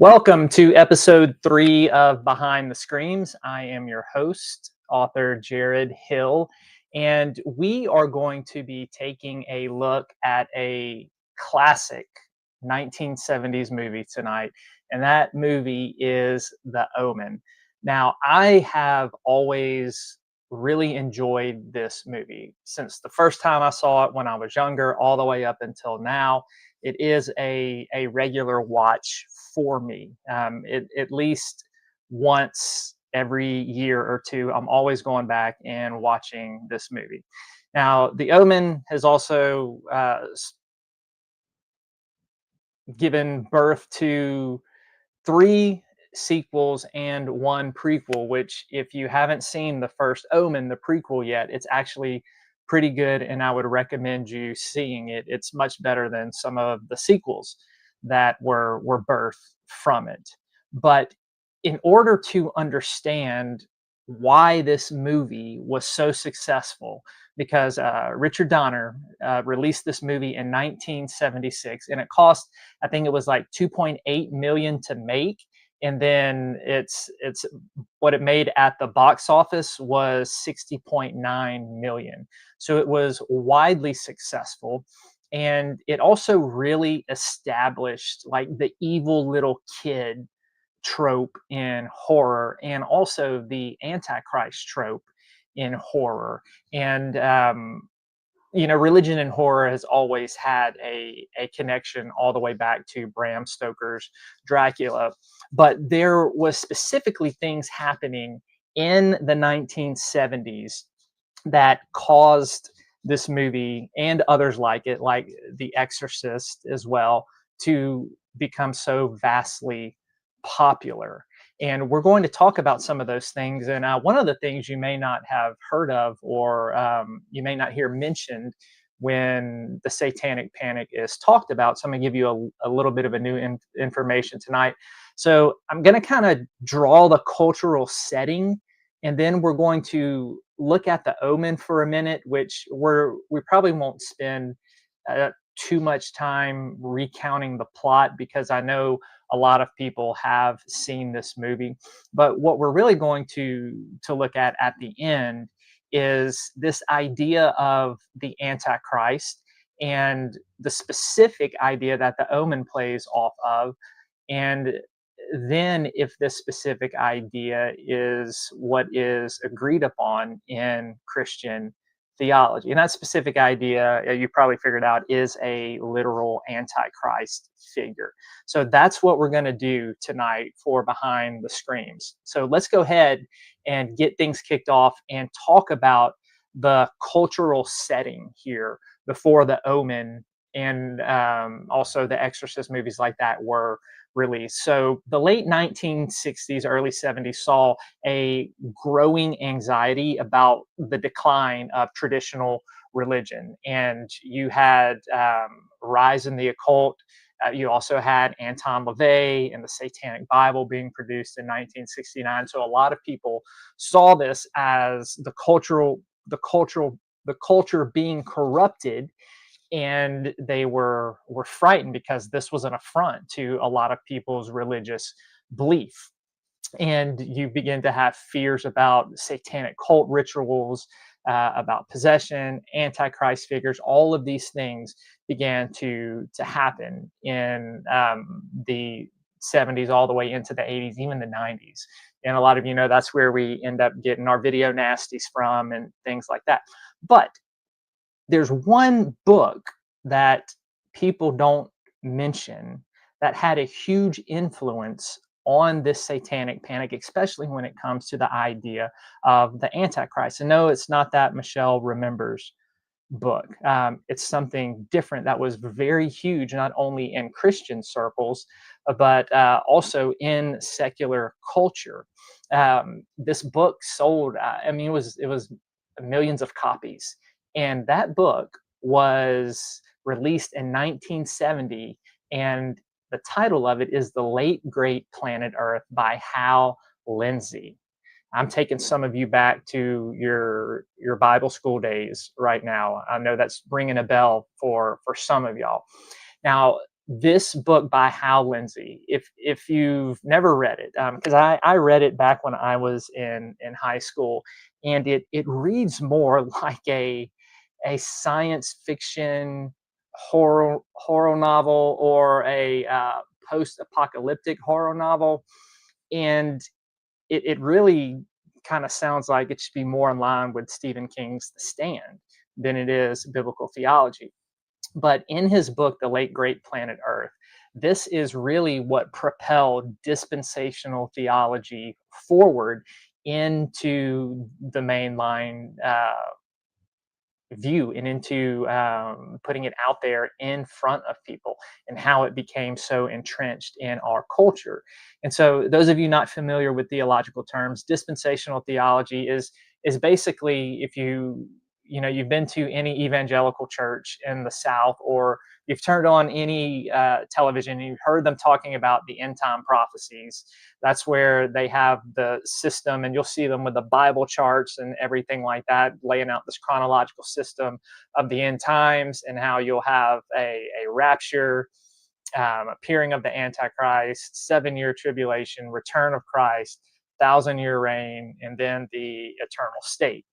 Welcome to episode 3 of Behind the Screams. I am your host, author Jared Hill, and we are going to be taking a look at a classic 1970s movie tonight, and that movie is The Omen. Now, I have always really enjoyed this movie since the first time I saw it when I was younger, all the way up until now. It is a regular watch for me. At least once every year or two, I'm always going back and watching this movie. Now, The Omen has also given birth to 3 sequels and 1 prequel, which, if you haven't seen the first Omen, the prequel, yet, it's actually pretty good, and I would recommend you seeing it. It's much better than some of the sequels that were birthed from it. But in order to understand why this movie was so successful, because Richard Donner released this movie in 1976, and it cost, I think it was like 2.8 million to make, and then it's what it made at the box office was 60.9 million. So it was widely successful, and it also really established like the evil little kid trope in horror, and also the Antichrist trope in horror. And religion and horror has always had a connection all the way back to Bram Stoker's Dracula. But there was specifically things happening in the 1970s that caused this movie and others like it, like The Exorcist as well, to become so vastly popular. And we're going to talk about some of those things. And one of the things you may not have heard of, or you may not hear mentioned when the Satanic Panic is talked about. So I'm going to give you a little bit of a new information tonight. So I'm going to kind of draw the cultural setting, and then we're going to look at The Omen for a minute, which we probably won't spend too much time recounting the plot, because I know a lot of people have seen this movie. But what we're really going to look at the end is this idea of the Antichrist, and the specific idea that The Omen plays off of. And then, if this specific idea is what is agreed upon in Christian theology, and that specific idea, you probably figured out, is a literal Antichrist figure. So that's what we're going to do tonight for Behind the Screams. So let's go ahead and get things kicked off and talk about the cultural setting here before The Omen and also the Exorcist movies like that were released. So the late 1960s, early 70s saw a growing anxiety about the decline of traditional religion. And you had rise in the occult. You also had Anton LaVey and the Satanic Bible being produced in 1969. So a lot of people saw this as the culture being corrupted, and they were frightened because this was an affront to a lot of people's religious belief. And you begin to have fears about satanic cult rituals, about possession, Antichrist figures. All of these things began to happen in the 70s, all the way into the 80s, even the 90s. And a lot of you know that's where we end up getting our video nasties from and things like that. But there's one book that people don't mention that had a huge influence on this satanic panic, especially when it comes to the idea of the Antichrist. And no, it's not that Michelle remembers book. It's something different that was very huge, not only in Christian circles, but also in secular culture. This book sold, it was millions of copies. And that book was released in 1970. And the title of it is The Late Great Planet Earth by Hal Lindsey. I'm taking some of you back to your Bible school days right now. I know that's ringing a bell for some of y'all. Now, this book by Hal Lindsey, if you've never read it, because I read it back when I was in high school, and it reads more like a science fiction horror novel, or a post apocalyptic horror novel, and it really kind of sounds like it should be more in line with Stephen King's The Stand than it is biblical theology. But in his book, The Late Great Planet Earth, this is really what propelled dispensational theology forward into the mainline view, and into putting it out there in front of people, and how it became so entrenched in our culture. And so, those of you not familiar with theological terms, dispensational theology is basically, if you've been to any evangelical church in the South, or you've turned on any television and you've heard them talking about the end time prophecies. That's where they have the system, and you'll see them with the Bible charts and everything like that, laying out this chronological system of the end times, and how you'll have a rapture, appearing of the Antichrist, 7-year tribulation, return of Christ, 1,000-year reign, and then the eternal state.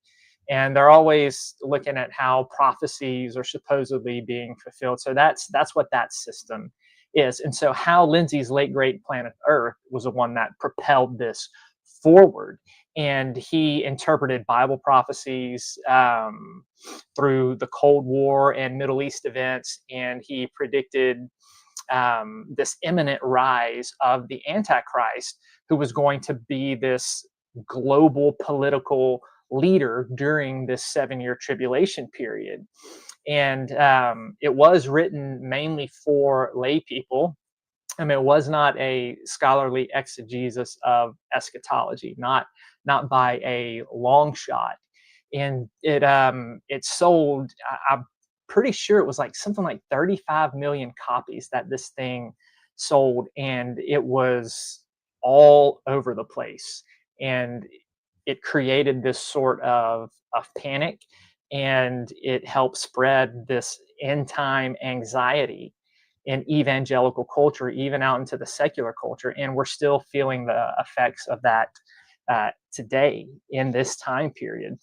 And they're always looking at how prophecies are supposedly being fulfilled. So that's what that system is. And so Hal Lindsey's Late Great Planet Earth was the one that propelled this forward. And he interpreted Bible prophecies through the Cold War and Middle East events, and he predicted this imminent rise of the Antichrist, who was going to be this global political leader during this 7-year tribulation period. And it was written mainly for lay people. I mean, it was not a scholarly exegesis of eschatology, not by a long shot. And it sold. I'm pretty sure it was like something like 35 million copies that this thing sold, and it was all over the place. And it created this sort of panic, and it helped spread this end time anxiety in evangelical culture, even out into the secular culture. And we're still feeling the effects of that today in this time period.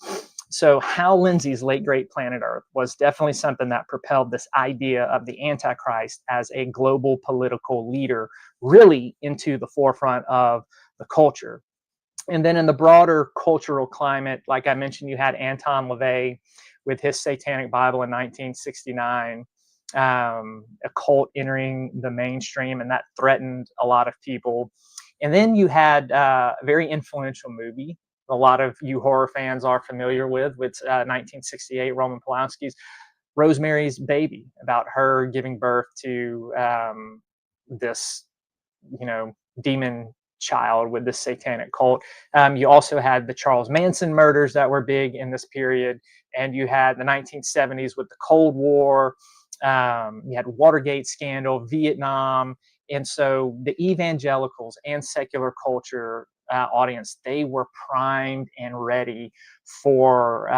So Hal Lindsey's Late Great Planet Earth was definitely something that propelled this idea of the Antichrist as a global political leader really into the forefront of the culture. And then in the broader cultural climate, like I mentioned, you had Anton LaVey with his Satanic Bible in 1969, a cult entering the mainstream, and that threatened a lot of people. And then you had a very influential movie a lot of you horror fans are familiar with 1968, Roman Polanski's Rosemary's Baby, about her giving birth to this, demon child with this satanic cult. You also had the Charles Manson murders that were big in this period, and you had the 1970s with the Cold War. You had Watergate scandal, Vietnam, and so the evangelicals and secular culture audience, they were primed and ready for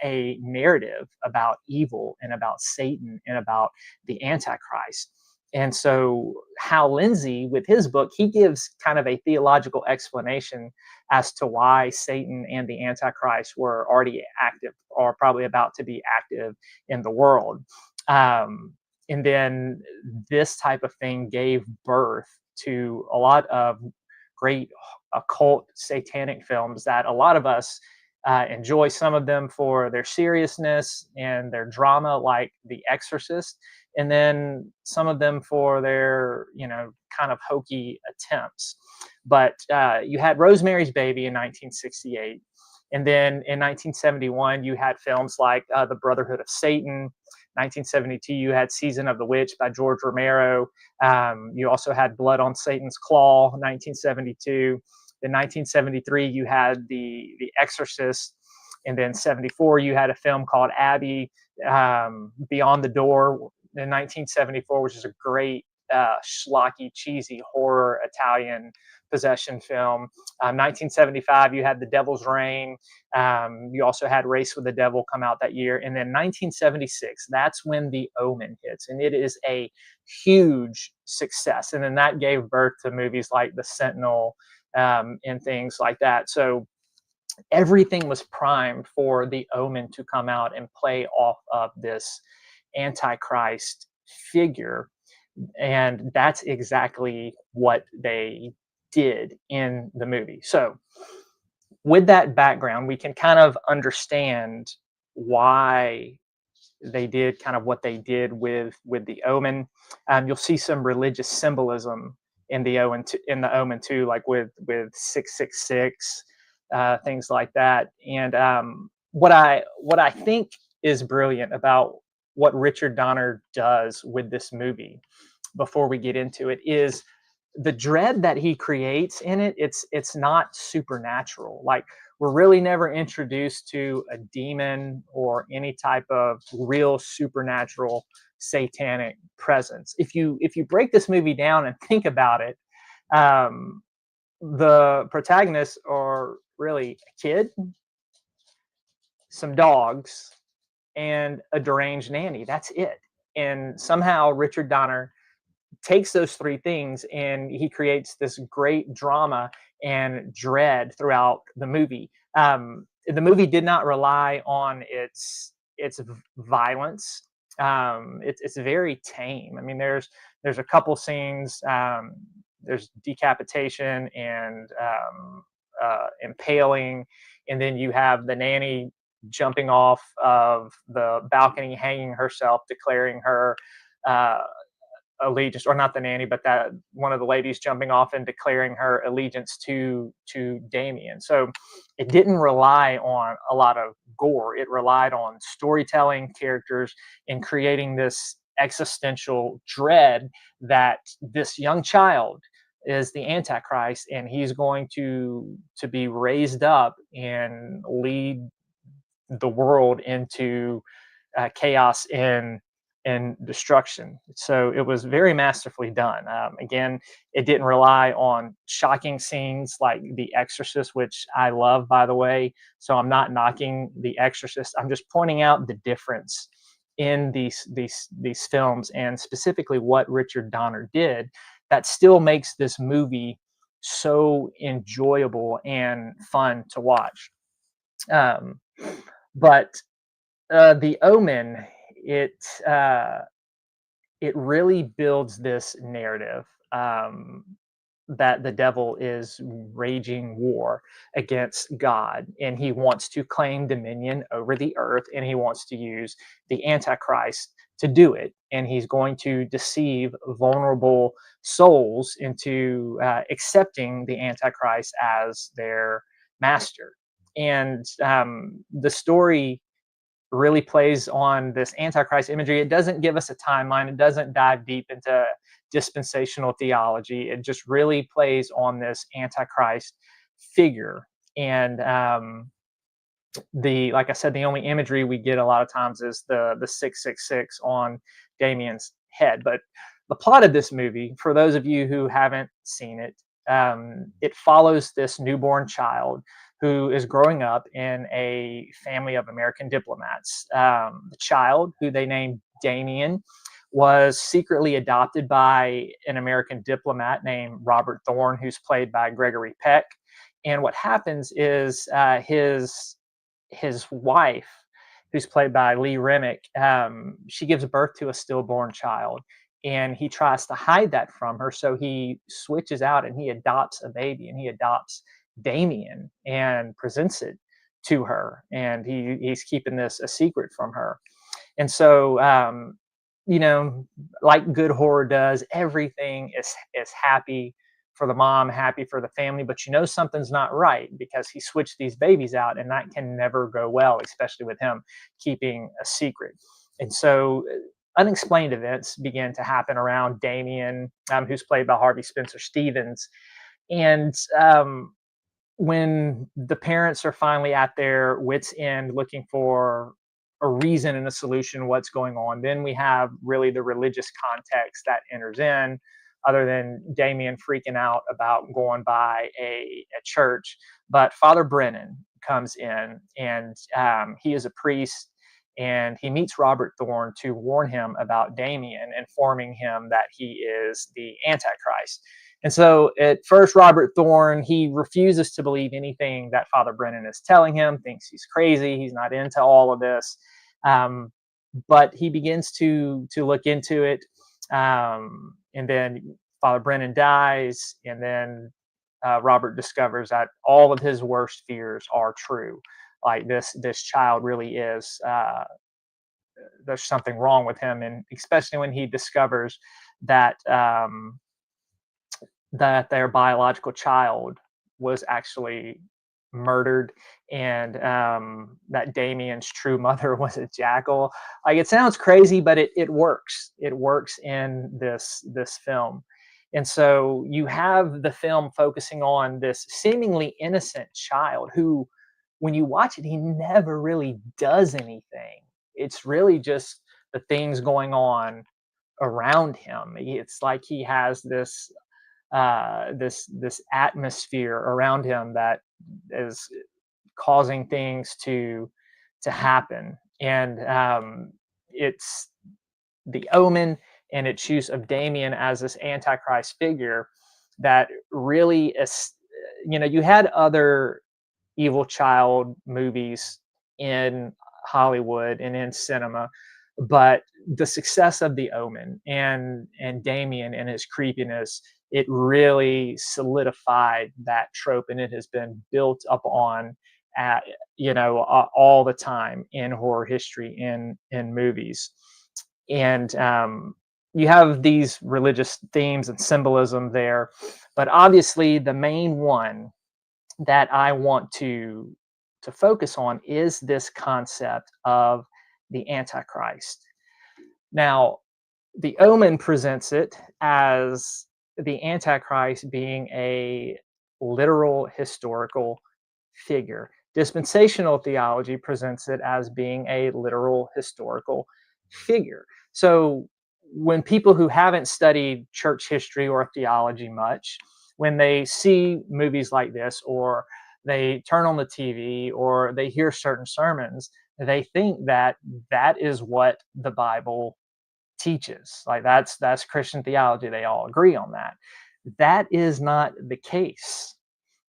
a narrative about evil and about Satan and about the Antichrist. And so Hal Lindsey, with his book, he gives kind of a theological explanation as to why Satan and the Antichrist were already active, or probably about to be active in the world. And then this type of thing gave birth to a lot of great occult satanic films that a lot of us enjoy, some of them for their seriousness and their drama, like The Exorcist, and then some of them for their, kind of hokey attempts. But you had Rosemary's Baby in 1968. And then in 1971, you had films like The Brotherhood of Satan. 1972, you had Season of the Witch by George Romero. You also had Blood on Satan's Claw, 1972. In 1973, you had the Exorcist. And then 74, you had a film called Abby, Beyond the Door in 1974, which is a great schlocky, cheesy horror Italian possession film. 1975, you had The Devil's Reign. You also had Race with the Devil come out that year. And then 1976, that's when The Omen hits. And it is a huge success. And then that gave birth to movies like The Sentinel, and things like that. So everything was primed for The Omen to come out and play off of this Antichrist figure. And that's exactly what they did in the movie. So, with that background, we can kind of understand why they did kind of what they did with the Omen. You'll see some religious symbolism in the Omen too, like with 666, things like that. And what I think is brilliant about what Richard Donner does with this movie, before we get into it, is the dread that he creates in it. It's not supernatural. Like, we're really never introduced to a demon or any type of real supernatural satanic presence. If you break this movie down and think about it, um, the protagonists are really a kid, some dogs, and a deranged nanny. That's it. And somehow Richard Donner takes those three things and he creates this great drama and dread throughout the movie. The movie did not rely on its violence. It's very tame. I mean, there's a couple scenes. There's decapitation and impaling, and then you have the nanny jumping off of the balcony, hanging herself, declaring her uh, allegiance, or not the nanny, but that one of the ladies jumping off and declaring her allegiance to Damien. So it didn't rely on a lot of gore. It relied on storytelling, characters, and creating this existential dread that this young child is the Antichrist, and he's going to be raised up and lead the world into chaos and destruction. So it was very masterfully done. Again, it didn't rely on shocking scenes like The Exorcist, which I love, by the way. So I'm not knocking The Exorcist. I'm just pointing out the difference in these films, and specifically what Richard Donner did, that still makes this movie so enjoyable and fun to watch. Um, but The Omen, it uh, it really builds this narrative, that the devil is raging war against God, and he wants to claim dominion over the earth, and he wants to use the Antichrist to do it. And he's going to deceive vulnerable souls into accepting the Antichrist as their master. And the story really plays on this Antichrist imagery. It doesn't give us a timeline. It doesn't dive deep into dispensational theology. It just really plays on this Antichrist figure. And the like I said, the only imagery we get a lot of times is the 666 on Damien's head. But the plot of this movie, for those of you who haven't seen it, it follows this newborn child who is growing up in a family of American diplomats. The child, who they named Damien, was secretly adopted by an American diplomat named Robert Thorne, who's played by Gregory Peck. And what happens is his wife, who's played by Lee Remick, she gives birth to a stillborn child, and he tries to hide that from her. So he switches out and he adopts a baby, and he adopts Damien and presents it to her, and he's keeping this a secret from her. And so, you know, like good horror does, everything is happy for the mom, happy for the family, but you know something's not right because he switched these babies out, and that can never go well, especially with him keeping a secret. And so unexplained events begin to happen around Damien, who's played by Harvey Spencer Stevens. And when the parents are finally at their wits' end looking for a reason and a solution, what's going on, then we have really the religious context that enters in, other than Damien freaking out about going by a church. But Father Brennan comes in, and he is a priest, and he meets Robert Thorne to warn him about Damien, informing him that he is the Antichrist. And so at first, Robert Thorne, he refuses to believe anything that Father Brennan is telling him, thinks he's crazy, he's not into all of this. But he begins to look into it. And then Father Brennan dies, and then Robert discovers that all of his worst fears are true. Like this child really is, there's something wrong with him, and especially when he discovers that that their biological child was actually murdered, and that Damien's true mother was a jackal. Like, it sounds crazy, but it works. It works in this film. And so you have the film focusing on this seemingly innocent child who, when you watch it, he never really does anything. It's really just the things going on around him. It's like he has this atmosphere around him that is causing things to happen. And it's the Omen and its use of Damien as this Antichrist figure that really is, you had other evil child movies in Hollywood and in cinema, but the success of the Omen and Damien and his creepiness, it really solidified that trope, and it has been built up on at all the time in horror history, in movies. And you have these religious themes and symbolism there, but obviously the main one that I want to focus on is this concept of the Antichrist. Now, the Omen presents it as the Antichrist being a literal historical figure. Dispensational theology presents it as being a literal historical figure. So when people who haven't studied church history or theology much, when they see movies like this, or they turn on the TV, or they hear certain sermons, they think that that is what the Bible teaches. Like, that's Christian theology. They all agree on that. That is not the case.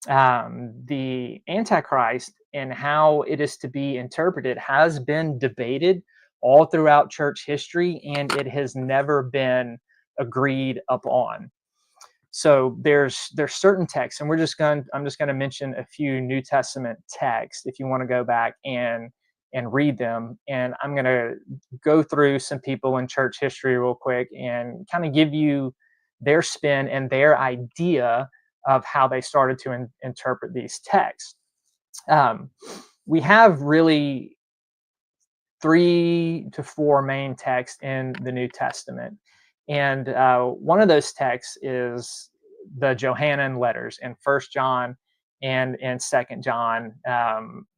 The Antichrist and how it is to be interpreted has been debated all throughout church history, and it has never been agreed upon. So there's certain texts, and I'm just going to mention a few New Testament texts if you want to go back and read them. And I'm going to go through some people in church history real quick and kind of give you their spin and their idea of how they started to interpret these texts. We have really 3 to 4 main texts in the New Testament. And one of those texts is the Johannine letters in First John and in Second John.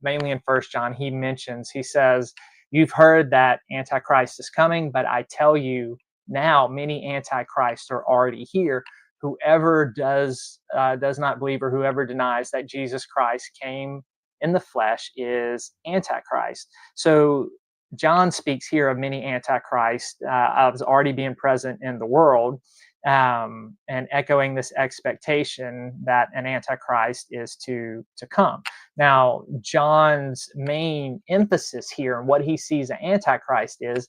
Mainly in First John, he says, "You've heard that Antichrist is coming, but I tell you now, many Antichrists are already here. Whoever does not believe, or whoever denies that Jesus Christ came in the flesh, is Antichrist." So John speaks here of many antichrists as already being present in the world, and echoing this expectation that an antichrist is to come. Now, John's main emphasis here and what he sees an antichrist is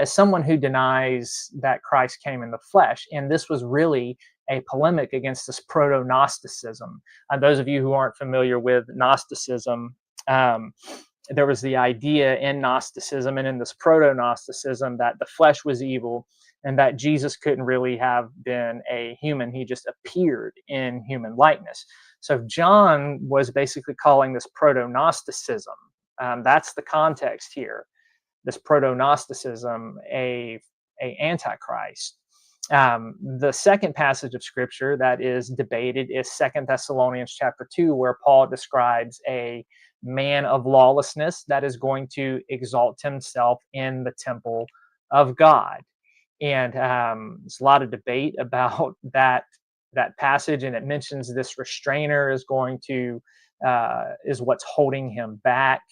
someone who denies that Christ came in the flesh. And this was really a polemic against this proto-Gnosticism. Those of you who aren't familiar with Gnosticism, there was the idea in Gnosticism and in this proto-Gnosticism that the flesh was evil and that Jesus couldn't really have been a human. He just appeared in human likeness. So John was basically calling this proto-Gnosticism, that's the context here, this proto-Gnosticism, a antichrist. The second passage of scripture that is debated is 2 Thessalonians chapter 2, where Paul describes a man of lawlessness that is going to exalt himself in the temple of God. And there's a lot of debate about that passage, and it mentions this restrainer is going to is what's holding him back.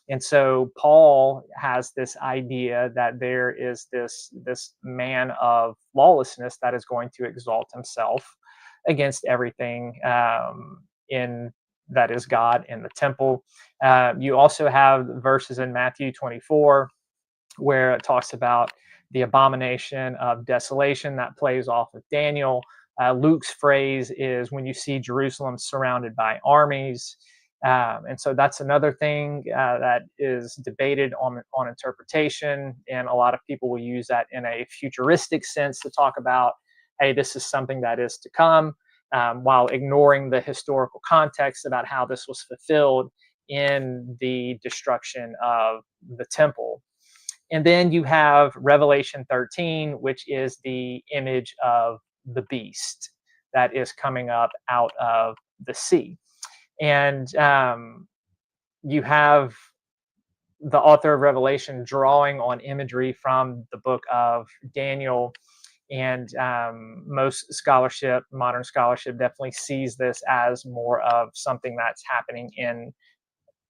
And so Paul has this idea that there is this man of lawlessness that is going to exalt himself against everything in that is God in the temple. You also have verses in Matthew 24 where it talks about the abomination of desolation that plays off of Daniel. Luke's phrase is when you see Jerusalem surrounded by armies. And so that's another thing that is debated on interpretation. And a lot of people will use that in a futuristic sense to talk about, hey, this is something that is to come, while ignoring the historical context about how this was fulfilled in the destruction of the temple. And then you have Revelation 13, which is the image of the beast that is coming up out of the sea. And you have the author of Revelation drawing on imagery from the book of Daniel. And most scholarship, modern scholarship, definitely sees this as more of something that's happening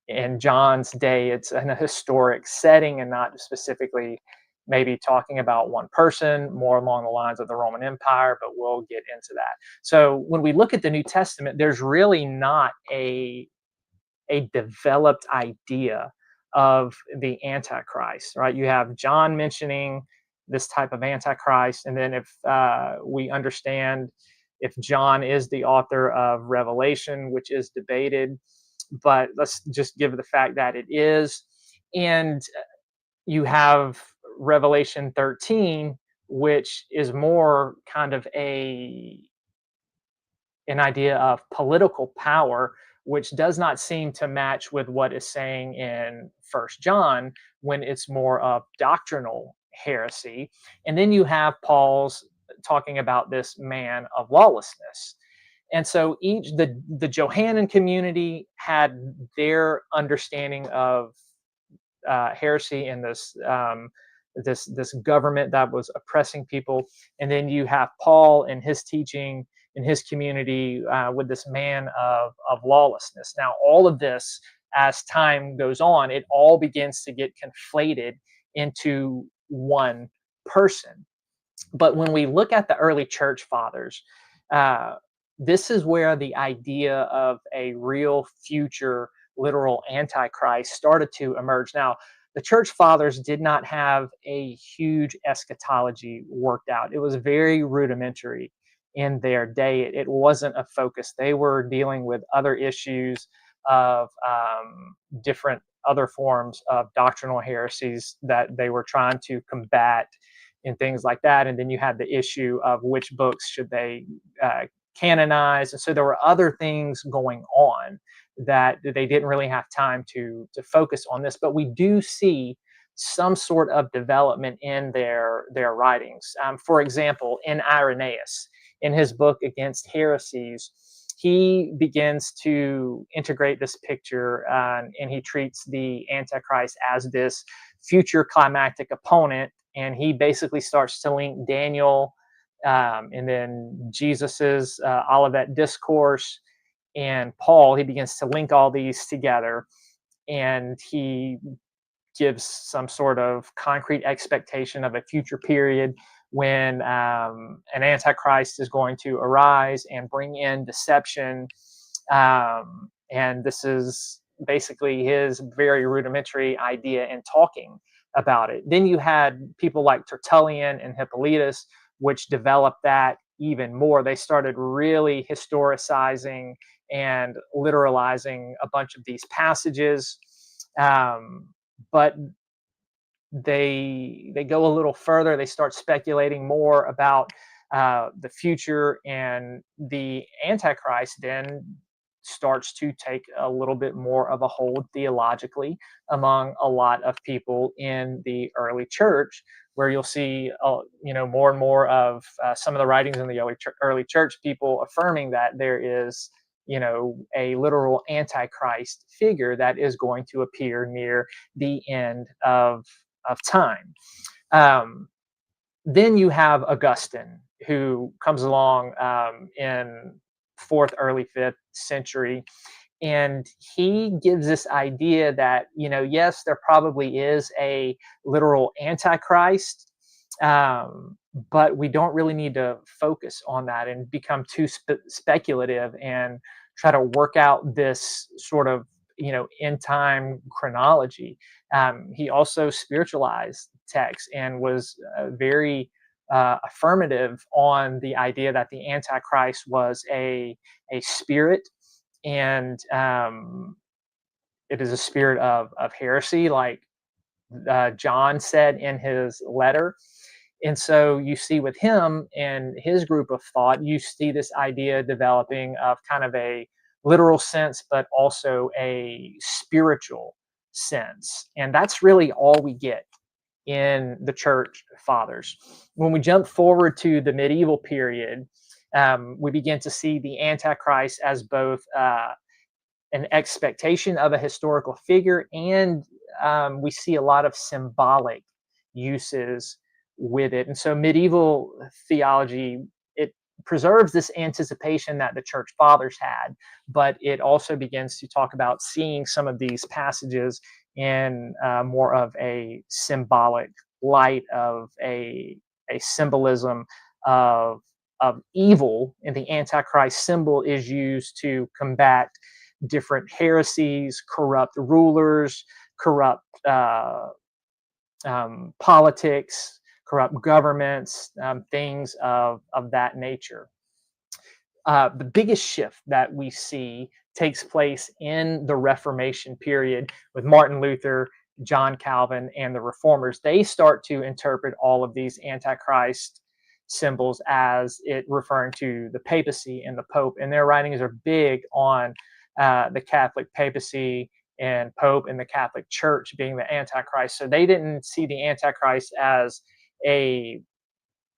in John's day. It's in a historic setting and not specifically maybe talking about one person, more along the lines of the Roman Empire, but we'll get into that. So when we look at the New Testament, there's really not a developed idea of the Antichrist, right? You have John mentioning this type of Antichrist, and then if we understand if John is the author of Revelation, which is debated, but let's just give the fact that it is. And you have Revelation 13, which is more kind of an idea of political power, which does not seem to match with what is saying in First John when it's more of doctrinal heresy. And then you have Paul's talking about this man of lawlessness. And so the Johannine community had their understanding of heresy and this government that was oppressing people, and then you have Paul and his teaching in his community with this man of lawlessness. Now, all of this, as time goes on, it all begins to get conflated into one person. But when we look at the early church fathers, uh, this is where the idea of a real future literal antichrist started to emerge. Now, the church fathers did not have a huge eschatology worked out. It was very rudimentary in their day. It wasn't a focus. They were dealing with other issues of different other forms of doctrinal heresies that they were trying to combat and things like that. And then you had the issue of which books should they canonize. And so there were other things going on that they didn't really have time to focus on this. But we do see some sort of development in their writings. For example, in Irenaeus, in his book Against Heresies, he begins to integrate this picture, and he treats the Antichrist as this future climactic opponent. And he basically starts to link Daniel and then Jesus's Olivet Discourse and Paul. He begins to link all these together, and he gives some sort of concrete expectation of a future period when an antichrist is going to arise and bring in deception. And this is basically his very rudimentary idea in talking about it. Then you had people like Tertullian and Hippolytus, which developed that even more. They started really historicizing and literalizing a bunch of these passages. But they go a little further. They start speculating more about the future, and the Antichrist then starts to take a little bit more of a hold theologically among a lot of people in the early church, where you'll see more and more of some of the writings in the early church, people affirming that there is a literal antichrist figure that is going to appear near the end of time. Um, Then you have Augustine, who comes along in fourth, early fifth century, and he gives this idea that, yes, there probably is a literal antichrist, but we don't really need to focus on that and become too speculative and try to work out this sort of end time chronology. He also spiritualized text and was very affirmative on the idea that the antichrist was a spirit, and it is a spirit of heresy, like John said in his letter. And so you see with him and his group of thought, you see this idea developing of kind of a literal sense, but also a spiritual sense. And that's really all we get in the church fathers. When we jump forward to the medieval period, we begin to see the Antichrist as both an expectation of a historical figure, and we see a lot of symbolic uses with it. And so medieval theology, it preserves this anticipation that the church fathers had, but it also begins to talk about seeing some of these passages in more of a symbolic light, of a symbolism of evil, and the antichrist symbol is used to combat different heresies, corrupt rulers, corrupt politics, corrupt governments, things of that nature. The biggest shift that we see takes place in the Reformation period with Martin Luther, John Calvin, and the Reformers. They start to interpret all of these Antichrist symbols as it referring to the papacy and the Pope, and their writings are big on the Catholic papacy and Pope and the Catholic Church being the Antichrist. So they didn't see the Antichrist as a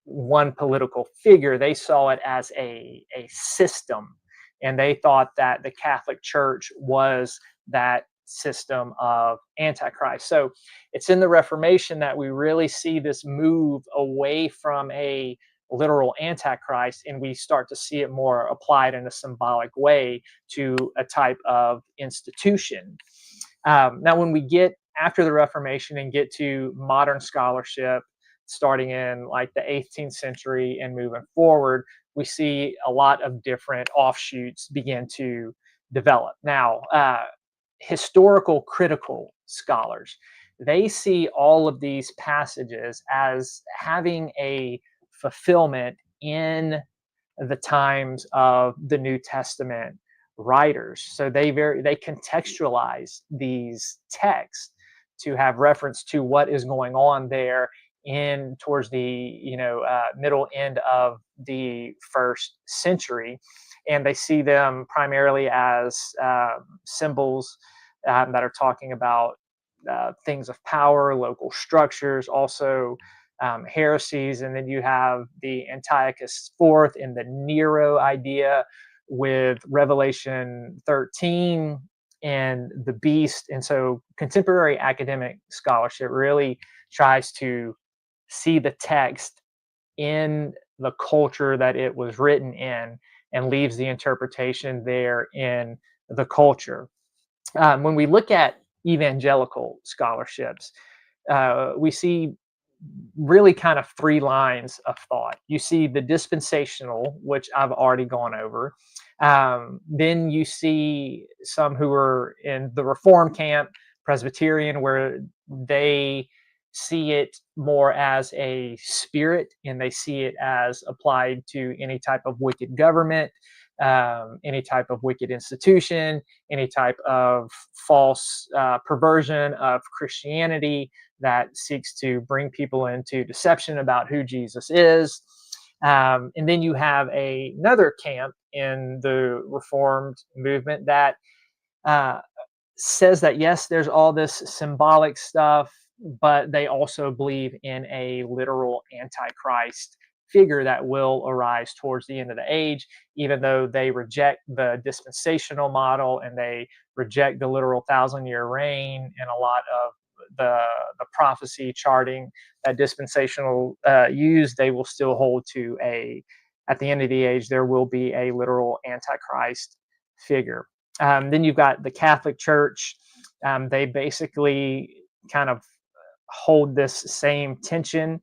one political figure. They saw it as a system, and they thought that the Catholic Church was that system of Antichrist. So it's in the Reformation that we really see this move away from a literal Antichrist, and we start to see it more applied in a symbolic way to a type of institution. Now, when we get after the Reformation and get to modern scholarship, starting in like the 18th century and moving forward, we see a lot of different offshoots begin to develop. Now, historical critical scholars, they see all of these passages as having a fulfillment in the times of the New Testament writers. So they contextualize these texts to have reference to what is going on there in towards the middle end of the first century, and they see them primarily as symbols that are talking about things of power, local structures, also heresies. And then you have the Antiochus IV and the Nero idea with Revelation 13 and the beast. And so contemporary academic scholarship really tries to see the text in the culture that it was written in and leaves the interpretation there in the culture. When we look at evangelical scholarships, we see really kind of three lines of thought. You see the dispensational, which I've already gone over. Then you see some who are in the Reform camp, Presbyterian, where they see it more as a spirit and they see it as applied to any type of wicked government, any type of wicked institution, any type of false perversion of Christianity that seeks to bring people into deception about who Jesus is. And then you have another camp in the Reformed movement that uh, says that, yes, there's all this symbolic stuff, but they also believe in a literal Antichrist figure that will arise towards the end of the age, even though they reject the dispensational model and they reject the literal 1,000-year reign and a lot of the the prophecy charting that dispensational use, they will still hold to a, at the end of the age, there will be a literal Antichrist figure. Then you've got the Catholic Church. They basically kind of hold this same tension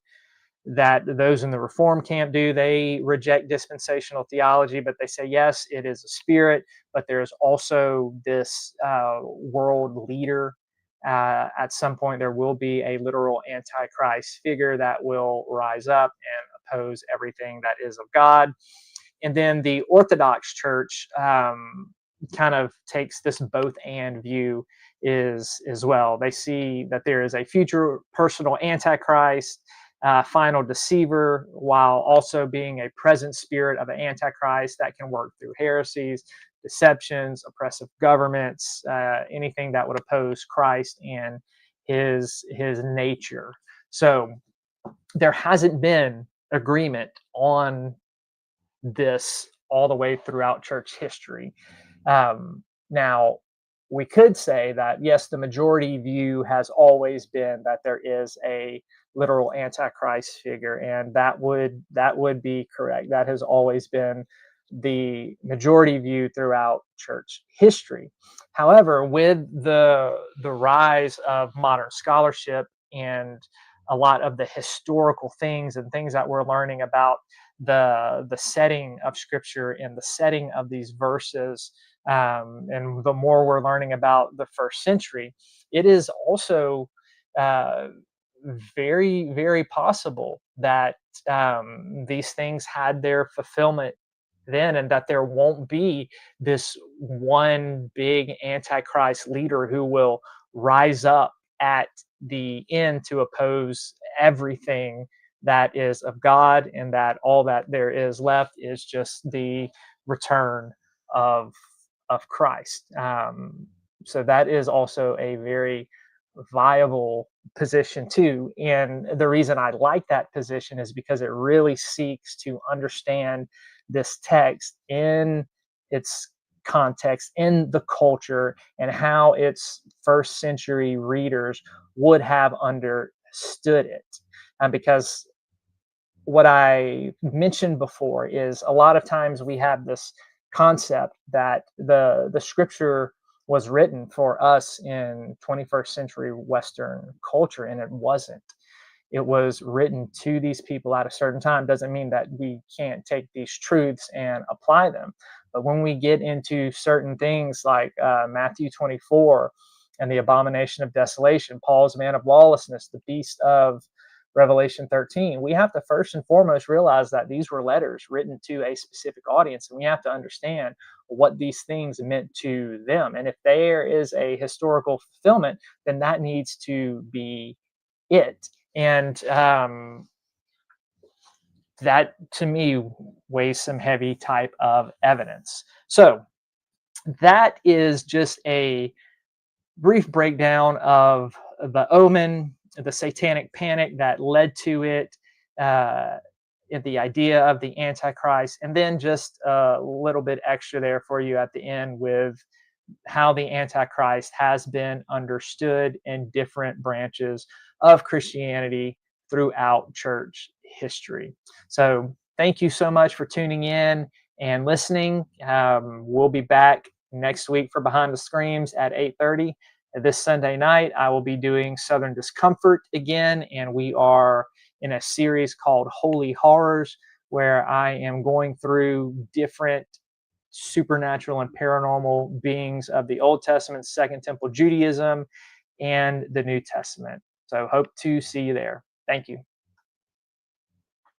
that those in the Reform camp do. They reject dispensational theology, but they say, yes, it is a spirit, but there's also this world leader. At some point, there will be a literal Antichrist figure that will rise up and oppose everything that is of God. And then the Orthodox Church kind of takes this both and view is as well. They see that there is a future personal Antichrist, final deceiver, while also being a present spirit of an Antichrist that can work through heresies, deceptions, oppressive governments, anything that would oppose Christ and his nature. So there hasn't been agreement on this all the way throughout church history. Now, we could say that yes, the majority view has always been that there is a literal Antichrist figure, and that would be correct. That has always been the majority view throughout church history. However, with the rise of modern scholarship and a lot of the historical things and things that we're learning about the setting of scripture and the setting of these verses, and the more we're learning about the first century, it is also uh, very possible that these things had their fulfillment then, and that there won't be this one big Antichrist leader who will rise up at the end to oppose everything that is of God, and that all that there is left is just the return of Christ. So that is also a very viable position too. And the reason I like that position is because it really seeks to understand this text in its context, in the culture, and how its first century readers would have understood it. Because what I mentioned before is a lot of times we have this concept that the scripture was written for us in 21st century Western culture, and it wasn't. It was written to these people at a certain time. Doesn't mean that we can't take these truths and apply them. But when we get into certain things like Matthew 24 and the abomination of desolation, Paul's man of lawlessness, the beast of Revelation 13, we have to first and foremost realize that these were letters written to a specific audience, and we have to understand what these things meant to them. And if there is a historical fulfillment, then that needs to be it. And that to me weighs some heavy type of evidence. So that is just a brief breakdown of the Omen, the satanic panic that led to it, uh, the idea of the Antichrist, and then just a little bit extra there for you at the end with how the Antichrist has been understood in different branches of Christianity throughout church history. So, thank you so much for tuning in and listening. We'll be back next week for Behind the Screams at 8:30. This Sunday night, I will be doing Southern Discomfort again, and we are in a series called Holy Horrors, where I am going through different supernatural and paranormal beings of the Old Testament, Second Temple Judaism, and the New Testament. So hope to see you there. Thank you.